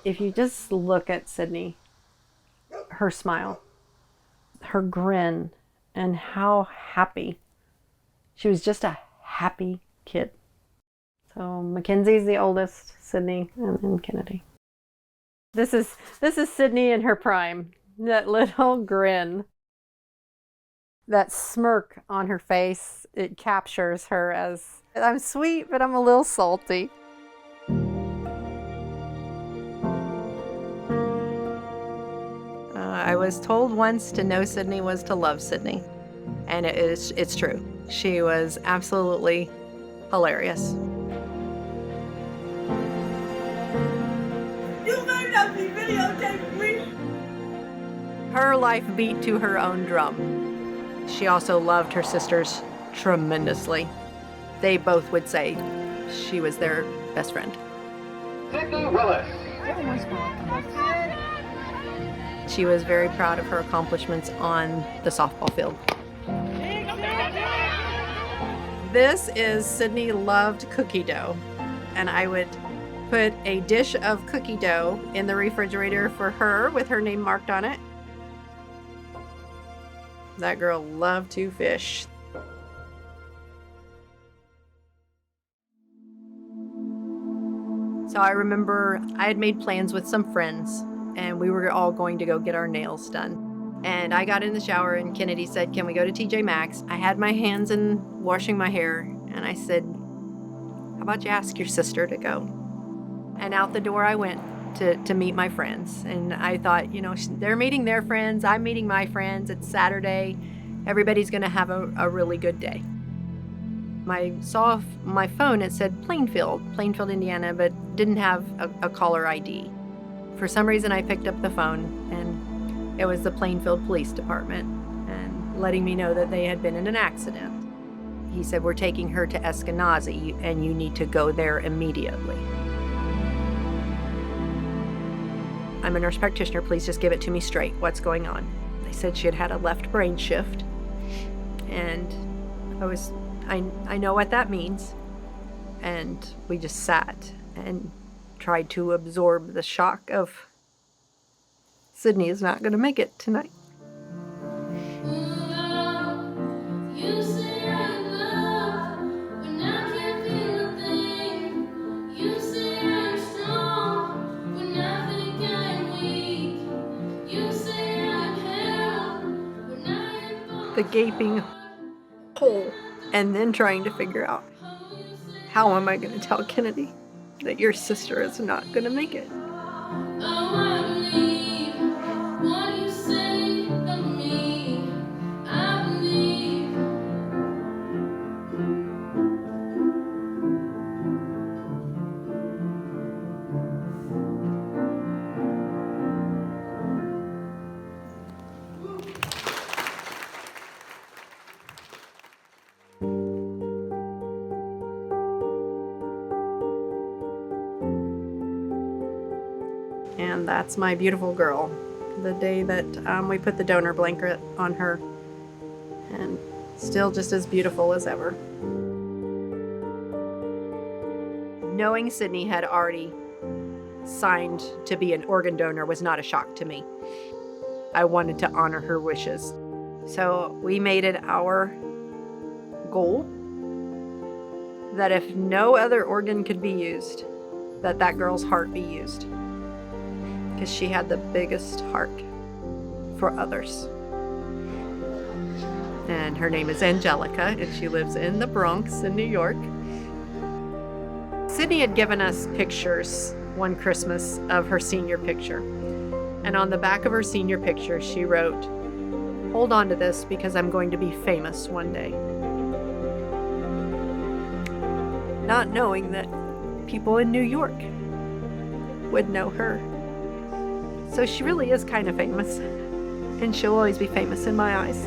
If you just look at Sydney, her smile, her grin, and how happy. She was just a happy kid. So Mackenzie's the oldest, Sydney, and then Kennedy. This is Sydney in her prime. That little grin, that smirk on her face, it captures her as, I'm sweet, but I'm a little salty. I was told once to know Sydney was to love Sydney. And it's true. She was absolutely hilarious. You may not be videotaping me. Her life beat to her own drum. She also loved her sisters tremendously. They both would say she was their best friend. Sydney Willis. She was very proud of her accomplishments on the softball field. This is Sydney loved cookie dough, and I would put a dish of cookie dough in the refrigerator for her with her name marked on it. That girl loved to fish. So I remember I had made plans with some friends, and we were all going to go get our nails done. And I got in the shower, and Kennedy said, "Can we go to TJ Maxx?" I had my hands in washing my hair, and I said, "How about you ask your sister to go?" And out the door I went to meet my friends. And I thought, you know, they're meeting their friends, I'm meeting my friends. It's Saturday. Everybody's going to have a really good day. I saw my phone, it said Plainfield, Indiana, but didn't have a caller ID. For some reason, I picked up the phone, and it was the Plainfield Police Department, and letting me know that they had been in an accident. He said, "We're taking her to Eskenazi, and you need to go there immediately." "I'm a nurse practitioner. Please just give it to me straight. What's going on?" They said she had had a left brain shift, and I know what that means. And we just sat and tried to absorb the shock of Sydney is not going to make it tonight. The gaping hole, and then trying to figure out, how am I going to tell Kennedy that your sister is not going to make it? And that's my beautiful girl. The day that we put the donor blanket on her, and still just as beautiful as ever. Knowing Sydney had already signed to be an organ donor was not a shock to me. I wanted to honor her wishes. So we made it our goal that if no other organ could be used, that girl's heart be used. Because she had the biggest heart for others. And her name is Angelica, and she lives in the Bronx in New York. Sydney had given us pictures one Christmas of her senior picture. And on the back of her senior picture, she wrote, "Hold on to this because I'm going to be famous one day." Not knowing that people in New York would know her. So she really is kind of famous, and she'll always be famous in my eyes.